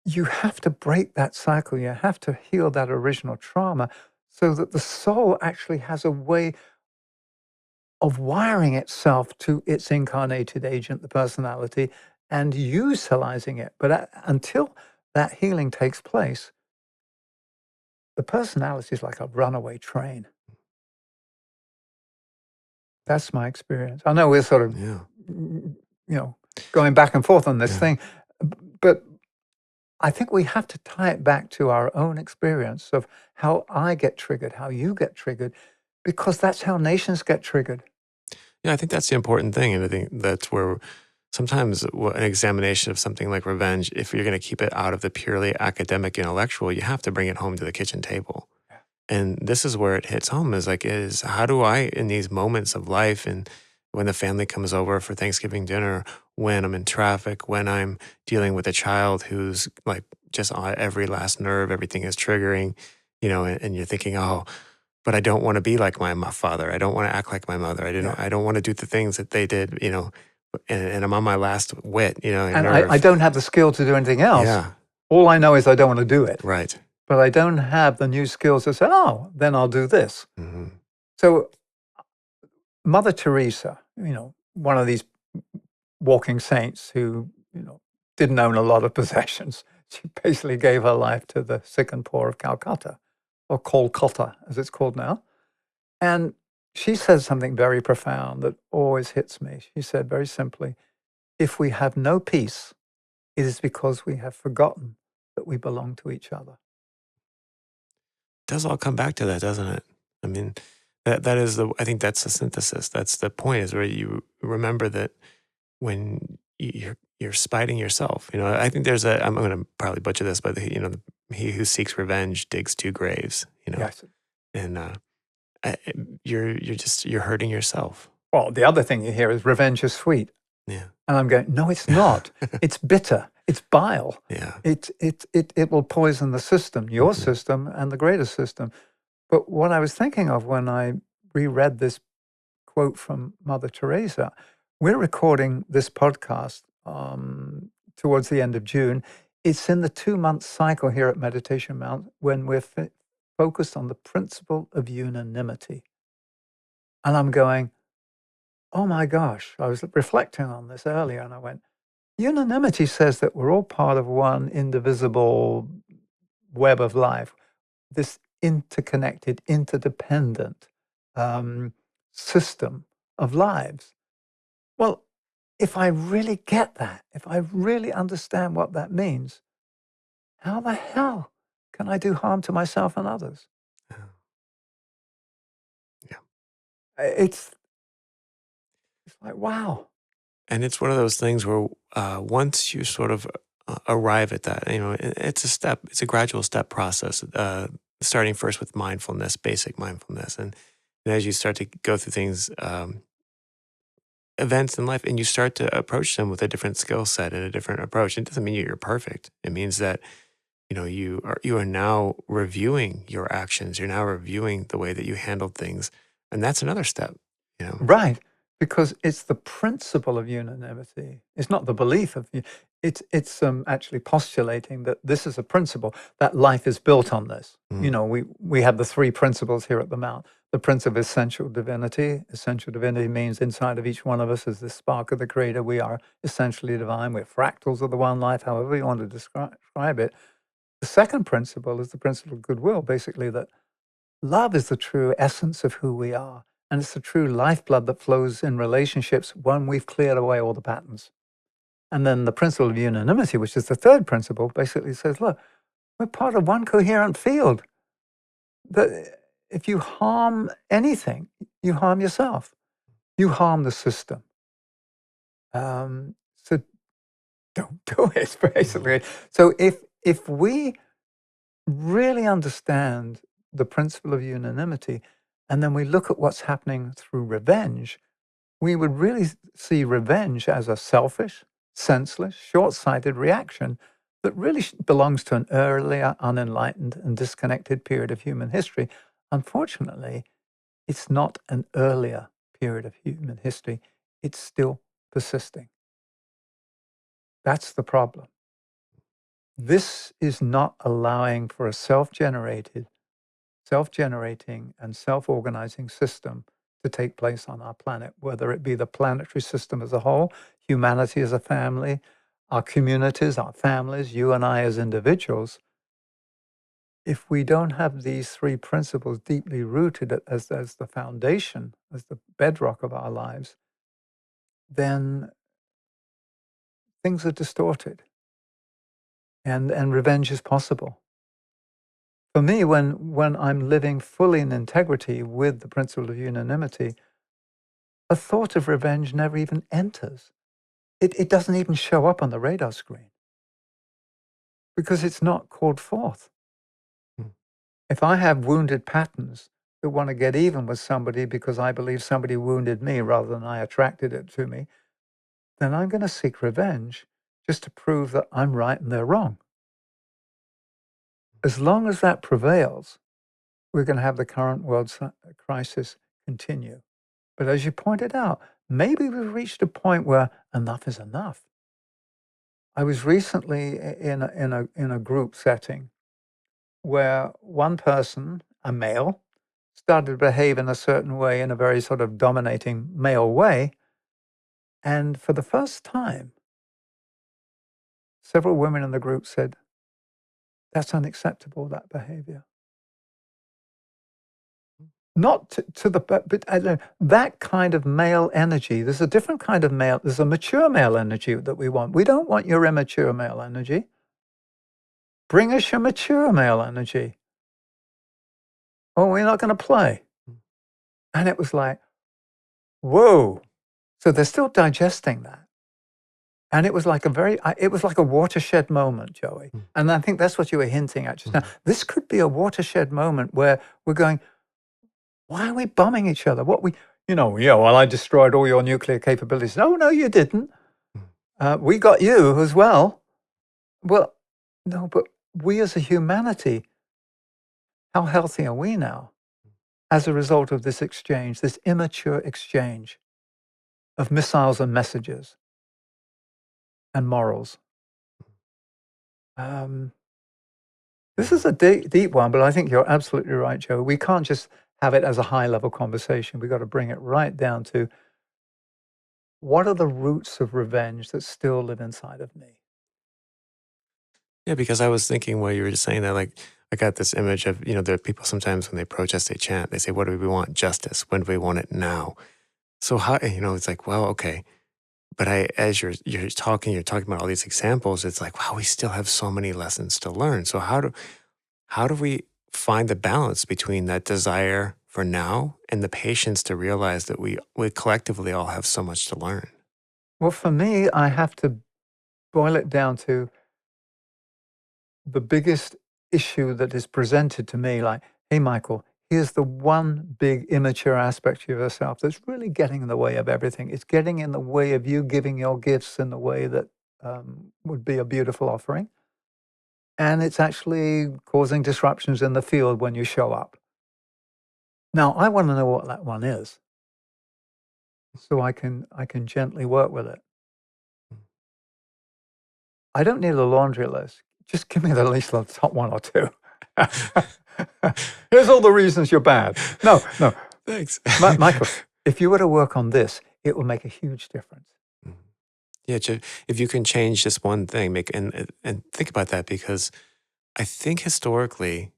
you have to break that cycle. You have to heal that original trauma so that the soul actually has a way of wiring itself to its incarnated agent, the personality, and utilizing it. But until that healing takes place, the personality is like a runaway train. That's my experience. I know we're sort of, Yeah. going back and forth on this Yeah. thing, but I think we have to tie it back to our own experience of how I get triggered, how you get triggered, because that's how nations get triggered. Yeah, I think that's the important thing. And I think that's where sometimes an examination of something like revenge, if you're going to keep it out of the purely academic intellectual, you have to bring it home to the kitchen table. Yeah. And this is where it hits home is how do I, in these moments of life, and when the family comes over for Thanksgiving dinner, when I'm in traffic, when I'm dealing with a child who's like just on every last nerve, everything is triggering, and you're thinking, oh, but I don't want to be like my father. I don't want to act like my mother. Yeah. I don't want to do the things that they did, and I'm on my last wit, and And I nerve. don't have the skill to do anything else. Yeah, All I know is I don't want to do it. right. But I don't have the new skills to say, "Oh, then I'll do this." Hmm. So Mother Teresa, one of these walking saints who, didn't own a lot of possessions. She basically gave her life to the sick and poor of Calcutta, or Kolkata, as it's called now. And she said something very profound that always hits me. She said very simply, "If we have no peace, it is because we have forgotten that we belong to each other." Does all come back to that, doesn't it? I mean, that is I think that's the synthesis. That's the point, is where you remember that when you're spiting yourself. I think I'm going to probably butcher this, but he who seeks revenge digs two graves. Yes. And I- you're hurting yourself. Well, the other thing you hear is revenge is sweet. Yeah. And I'm going, no, it's not. It's bitter. It's bile. Yeah. It will poison the system, your Mhm. system and the greater system. But what I was thinking of when I reread this quote from Mother Teresa, we're recording this podcast towards the end of June. It's in the 2-month cycle here at Meditation Mount when we're focused on the principle of unanimity. And I'm going, oh my gosh, I was reflecting on this earlier and I went, unanimity says that we're all part of one indivisible web of life, this interconnected, interdependent um, system of lives. Well, if I really get that, if I really understand what that means, how the hell can I do harm to myself and others? Yeah. Yeah. It's like, wow. And it's one of those things where once you sort of arrive at that. It's a step. It's a gradual step process. Starting first with mindfulness, basic mindfulness, and as you start to go through things, events in life, and you start to approach them with a different skill set and a different approach. It doesn't mean you're perfect. It means that you are now reviewing your actions. You're now reviewing the way that you handled things, and that's another step. Right, because it's the principle of unanimity. It's not the belief of it's actually postulating that this is a principle, that life is built on this. We have the three principles here at the Mount. The principle of essential divinity. Essential divinity means inside of each one of us is the spark of the Creator. We are essentially divine. We're fractals of the one life, however you want to describe it. The second principle is the principle of goodwill, basically that love is the true essence of who we are. And it's the true lifeblood that flows in relationships when we've cleared away all the patterns. And then the principle of unanimity, which is the third principle, basically says, look, we're part of one coherent field. That if you harm anything, you harm yourself. You harm the system. So don't do it, basically. So if we really understand the principle of unanimity, and then we look at what's happening through revenge, we would really see revenge as a selfish, senseless, short-sighted reaction that really belongs to an earlier, unenlightened, and disconnected period of human history. Unfortunately, it's not an earlier period of human history. It's still persisting. That's the problem. This is not allowing for a self-generating and self-organizing system to take place on our planet, whether it be the planetary system as a whole, humanity as a family, our communities, our families, you and I as individuals. If we don't have these three principles deeply rooted as the foundation, as the bedrock of our lives, then things are distorted and revenge is possible. For me, when I'm living fully in integrity with the principle of unanimity, a thought of revenge never even enters. It doesn't even show up on the radar screen because it's not called forth. Mm. If I have wounded patterns that want to get even with somebody because I believe somebody wounded me rather than I attracted it to me, then I'm going to seek revenge just to prove that I'm right and they're wrong. As long as that prevails, we're going to have the current world crisis continue. But as you pointed out, maybe we've reached a point where enough is enough. I was recently in a group setting where one person, a male, started to behave in a certain way, in a very sort of dominating male way. And for the first time, several women in the group said, that's unacceptable, that behavior. Not to the, but I don't know, that kind of male energy. There's a different kind of male. There's a mature male energy that we want. We don't want your immature male energy. Bring us your mature male energy. Oh, we're not going to play. And it was like, whoa. So they're still digesting that. And it was like it was like a watershed moment, Joey. And I think that's what you were hinting at just now. This could be a watershed moment where we're going, why are we bombing each other? Well, I destroyed all your nuclear capabilities. No, you didn't. We got you as well. Well, no, but we as a humanity, how healthy are we now as a result of this exchange, this immature exchange of missiles and messages and morals? This is a deep one, but I think you're absolutely right, Joe. We can't just have it as a high-level conversation. We've got to bring it right down to what are the roots of revenge that still live inside of me? Yeah, because I was thinking while you were just saying that, like, I got this image of, there are people sometimes when they protest, they chant, they say, what do we want? Justice. When do we want it? Now. So how, it's like, well, okay. But as you're talking about all these examples, it's like, wow, we still have so many lessons to learn. So how do we find the balance between that desire for now and the patience to realize that we collectively all have so much to learn? Well, for me, I have to boil it down to the biggest issue that is presented to me, like, hey, Michael, here's the one big immature aspect of yourself that's really getting in the way of everything. It's getting in the way of you giving your gifts in the way that would be a beautiful offering. And it's actually causing disruptions in the field when you show up. Now, I want to know what that one is so I can gently work with it. I don't need a laundry list. Just give me at least the top one or two. Here's all the reasons you're bad. No. Thanks. Michael, if you were to work on this, it will make a huge difference. Yeah, if you can change just one thing, and think about that, because I think historically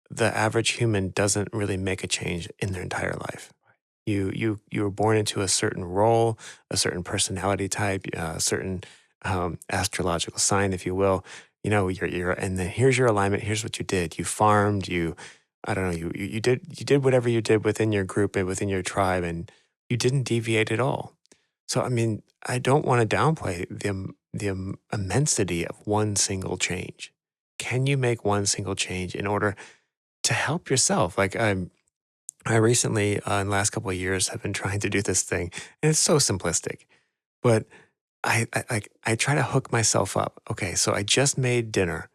the average human doesn't really make a change in their entire life. You were born into a certain role, a certain personality type, a certain astrological sign, if you will. And then here's your alignment. Here's what you did. You farmed. I don't know. You did whatever you did within your group and within your tribe, and you didn't deviate at all. So I mean, I don't want to downplay the immensity of one single change. Can you make one single change in order to help yourself? Like I recently, in the last couple of years, have been trying to do this thing, and it's so simplistic. But I try to hook myself up. Okay, so I just made dinner.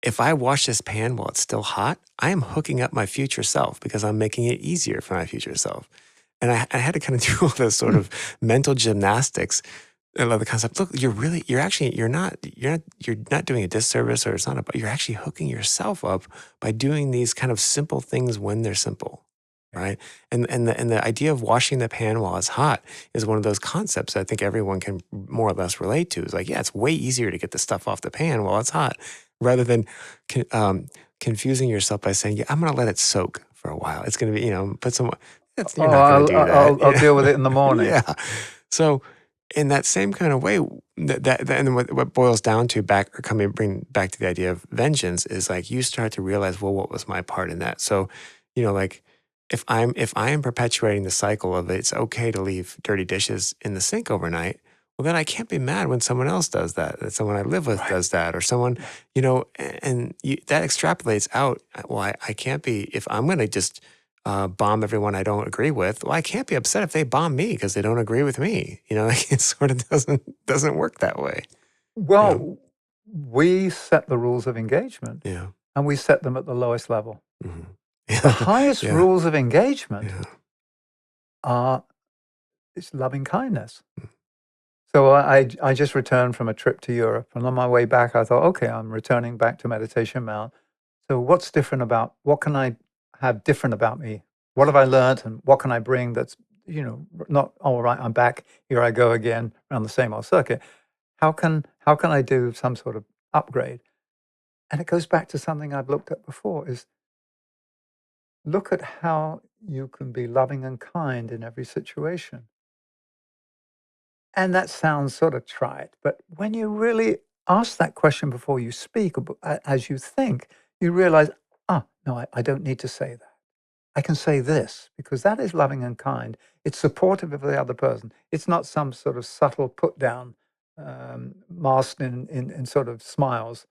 If I wash this pan while it's still hot, I am hooking up my future self because I'm making it easier for my future self. And I had to kind of do all this sort of mental gymnastics. I love the concept. Look, you're not doing a disservice, or it's not about, you're actually hooking yourself up by doing these kind of simple things when they're simple. Right. And the idea of washing the pan while it's hot is one of those concepts I think everyone can more or less relate to. It's like, yeah, it's way easier to get the stuff off the pan while it's hot rather than confusing yourself by saying, yeah, I'm going to let it soak for a while. It's going to be, put some, you're not going to do that. I'll deal with it in the morning. Yeah. So in that same kind of way, and what boils down to bring back to the idea of vengeance is like you start to realize, well, what was my part in that? So, like if I am perpetuating the cycle of it's okay to leave dirty dishes in the sink overnight, well, then I can't be mad when someone else does that someone I live with does that, or someone, that extrapolates out. Well, I can't be, if I'm going to just bomb everyone I don't agree with, well, I can't be upset if they bomb me because they don't agree with me. It sort of doesn't work that way. Well, we set the rules of engagement, Yeah. and we set them at the lowest level. Mm-hmm. The highest Yeah. rules of engagement Yeah. it's loving kindness. So I just returned from a trip to Europe, and on my way back, I thought, okay, I'm returning back to Meditation Mount. So what can I have different about me? What have I learned, and what can I bring that's, not, all right, I'm back, here I go again, around the same old circuit. How can I do some sort of upgrade? And it goes back to something I've looked at before, is look at how you can be loving and kind in every situation. And that sounds sort of trite, but when you really ask that question before you speak, or as you think, you realize, no, I don't need to say that. I can say this because that is loving and kind. It's supportive of the other person. It's not some sort of subtle put down, masked in sort of smiles.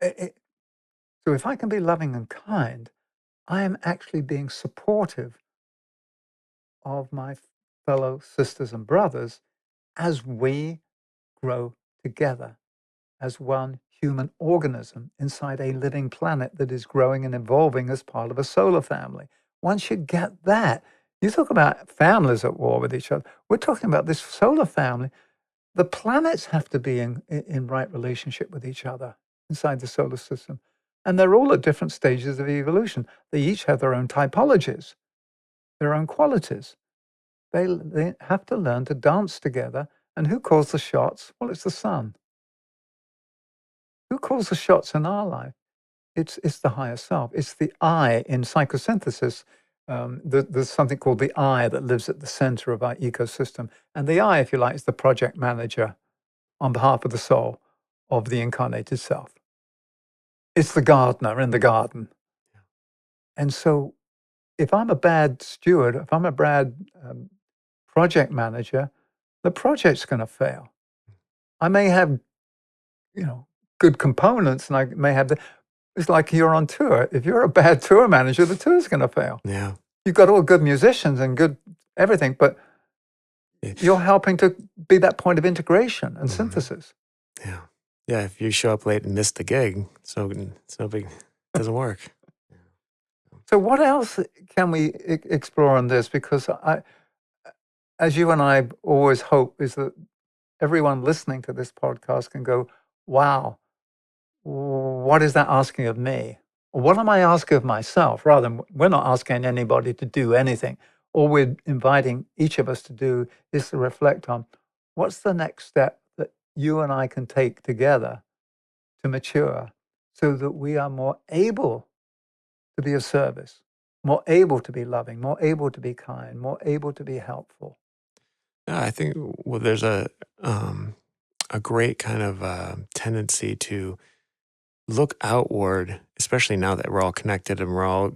So if I can be loving and kind, I am actually being supportive of my fellow sisters and brothers as we grow together as one human organism inside a living planet that is growing and evolving as part of a solar family. Once you get that, you talk about families at war with each other. We're talking about this solar family. The planets have to be in right relationship with each other inside the solar system. And they're all at different stages of evolution. They each have their own typologies, their own qualities. They have to learn to dance together. And who calls the shots? Well, it's the sun. Who calls the shots in our life? It's the higher self. It's the I in psychosynthesis. There's something called the I that lives at the center of our ecosystem. And the I, if you like, is the project manager on behalf of the soul of the incarnated self. It's the gardener in the garden. And so if I'm a bad steward, if I'm a bad project manager, the project's going to fail. I may have, good components, and I may have it's like you're on tour. If you're a bad tour manager, the tour's going to fail. Yeah. You've got all good musicians and good everything, but you're helping to be that point of integration and synthesis. Yeah. Yeah. If you show up late and miss the gig, it's no big, it doesn't work. So what else can we explore on this? Because as you and I always hope, is that everyone listening to this podcast can go, wow, what is that asking of me? Or what am I asking of myself? Rather than, we're not asking anybody to do anything. All we're inviting each of us to do is to reflect on what's the next step that you and I can take together to mature so that we are more able to be of service, more able to be loving, more able to be kind, more able to be helpful. Yeah, I think there's a great kind of tendency to look outward, especially now that we're all connected and we're all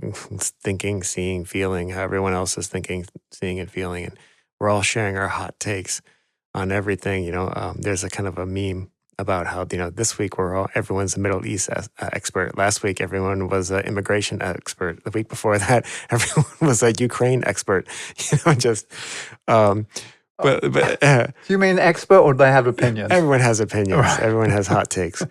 thinking, seeing, feeling how everyone else is thinking, seeing, and feeling, and we're all sharing our hot takes on everything. There's a kind of a meme about how this week everyone's a Middle East expert. Last week everyone was an immigration expert. The week before that everyone was a Ukraine expert. Just. But Do you mean expert, or do they have opinions? Everyone has opinions. Right. Everyone has hot takes.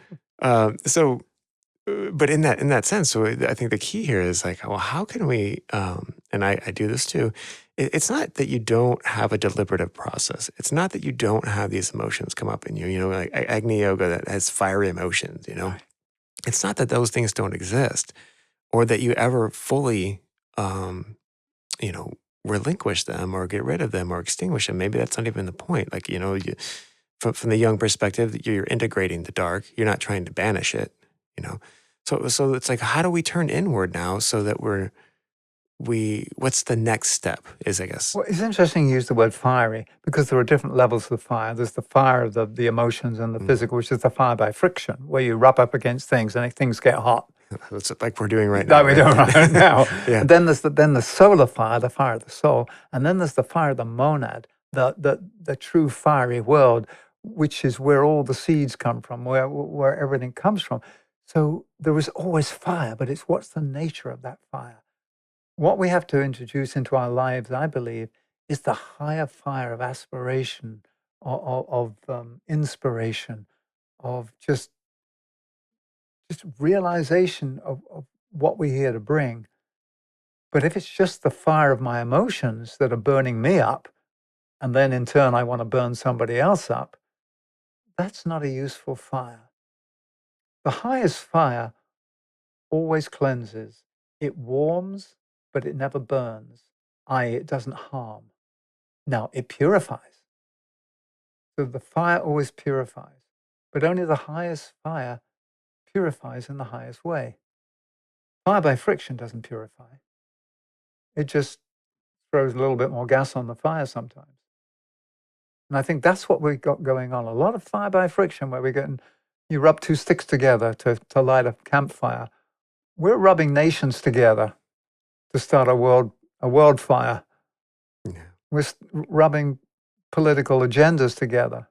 But in that sense, so I think the key here is like, well, how can we? And I do this too. It's not that you don't have a deliberative process. It's not that you don't have these emotions come up in you. Like Agni Yoga that has fiery emotions. Right. It's not that those things don't exist, or that you ever fully, relinquish them or get rid of them or extinguish them. Maybe that's not even the point. Like from the young perspective, you're integrating the dark. You're not trying to banish it. So it's like, how do we turn inward now so that what's the next step is, I guess. Well, it's interesting you use the word fiery, because there are different levels of fire. There's the fire of the emotions and the physical, which is the fire by friction, where you rub up against things and things get hot. That's like we're doing right now. Like we're doing right now. Yeah. And then there's the solar fire, the fire of the soul. And then there's the fire of the monad, the true fiery world, which is where all the seeds come from, where everything comes from. So there is always fire, but it's what's the nature of that fire? What we have to introduce into our lives, I believe, is the higher fire of aspiration, of inspiration, of just realization of what we're here to bring. But if it's just the fire of my emotions that are burning me up, and then in turn I want to burn somebody else up, that's not a useful fire. The highest fire always cleanses. It warms, but it never burns, i.e. it doesn't harm. Now, it purifies. So the fire always purifies, but only the highest fire purifies in the highest way. Fire by friction doesn't purify. It just throws a little bit more gas on the fire sometimes. And I think that's what we've got going on. A lot of fire by friction, where you rub two sticks together to light a campfire. We're rubbing nations together to start a world fire. Yeah. We're rubbing political agendas together.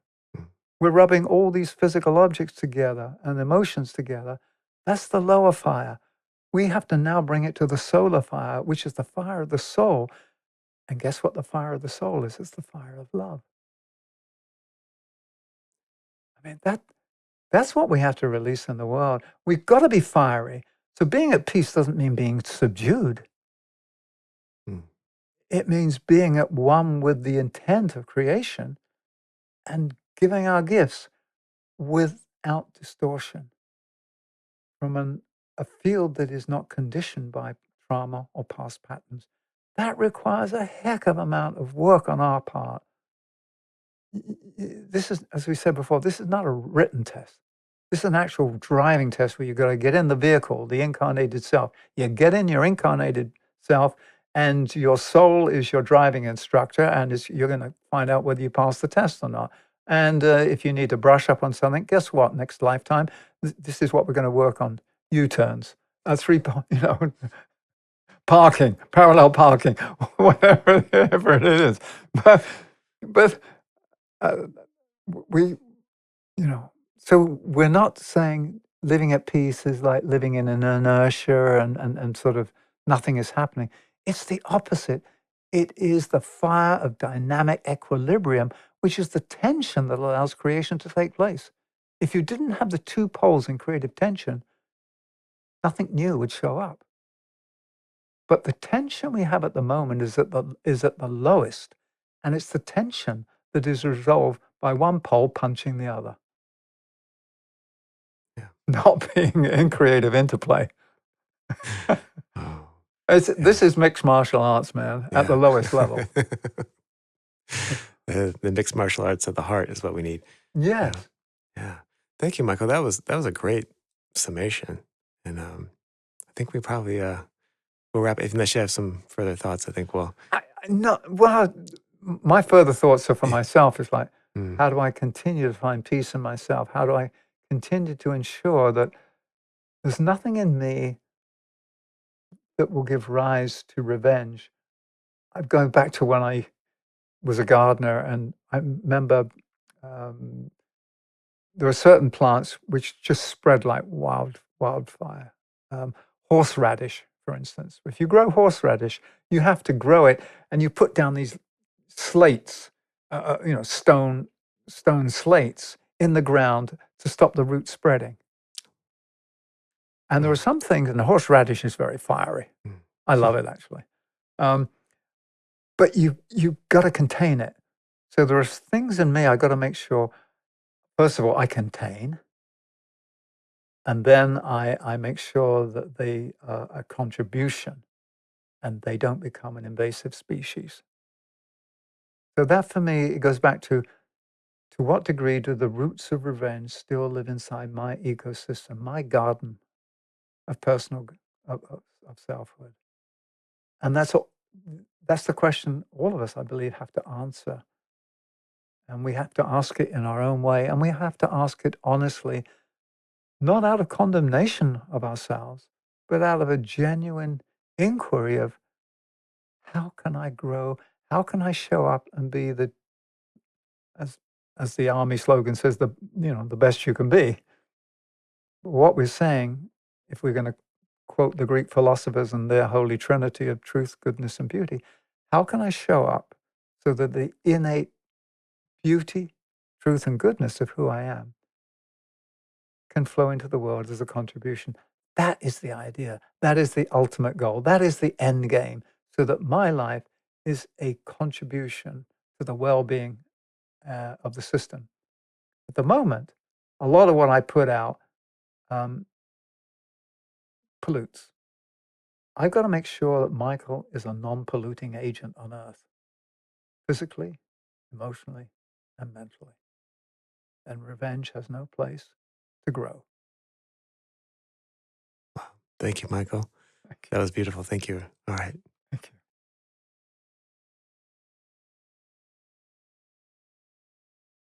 We're rubbing all these physical objects together and emotions together. That's the lower fire. We have to now bring it to the solar fire, which is the fire of the soul. And guess what the fire of the soul is? It's the fire of love. I mean, that's what we have to release in the world. We've got to be fiery. So being at peace doesn't mean being subdued. It means being at one with the intent of creation and giving our gifts without distortion from a field that is not conditioned by trauma or past patterns. That requires a heck of amount of work on our part. This is, as we said before, this is not a written test. This is an actual driving test where you've got to get in the vehicle, the incarnated self. You get in your incarnated self, and your soul is your driving instructor, and you're going to find out whether you pass the test or not. And if you need to brush up on something, guess what? Next lifetime, this is what we're going to work on: U-turns, parking, parallel parking, whatever it is. But we, So we're not saying living at peace is like living in an inertia and sort of nothing is happening. It's the opposite. It is the fire of dynamic equilibrium, which is the tension that allows creation to take place. If you didn't have the two poles in creative tension, nothing new would show up. But the tension we have at the moment is at the lowest, and it's the tension that is resolved by one pole punching the other, Yeah. not being in creative interplay. Oh, This is mixed martial arts, man, at the yeah. lowest level. The mixed martial arts at the heart is what we need. Yeah. Yes. Yeah. Thank you, Michael. That was a great summation. And I think we probably we'll wrap it. Unless you have some further thoughts, I think Well, my further thoughts are for yeah. myself. It's like, Mm, how do I continue to find peace in myself? How do I continue to ensure that there's nothing in me that will give rise to revenge? I'm going back to when I was a gardener, and I remember um, there are certain plants which just spread like wildfire. Um, Horseradish, for instance. If you grow horseradish, you have to grow it, and you put down these slates, stone slates in the ground to stop the roots spreading. And there are mm, some things, and the horseradish is very fiery. mm. I love it actually, um, but you got to contain it. So there are things in me I got to make sure. First of all, I contain. And then I make sure that they are a contribution and they don't become an invasive species. So that for me, it goes back to what degree do the roots of revenge still live inside my ecosystem, my garden of personal, of selfhood? And that's the question all of us, I believe, have to answer. And we have to ask it in our own way. And we have to ask it honestly, not out of condemnation of ourselves, but out of a genuine inquiry of how can I grow? How can I show up and be as as the army slogan says, the best you can be? What we're saying, if we're going to quote the Greek philosophers and their holy trinity of truth, goodness, and beauty, how can I show up so that the innate beauty, truth, and goodness of who I am can flow into the world as a contribution? That is the idea. That is the ultimate goal. That is the end game, so that my life is a contribution to the well-being of the system. At the moment, a lot of what I put out um, pollutes. I've got to make sure that Michael is a non-polluting agent on Earth, physically, emotionally, and mentally. And revenge has no place to grow. Wow. Thank you, Michael. That was beautiful. Thank you. All right.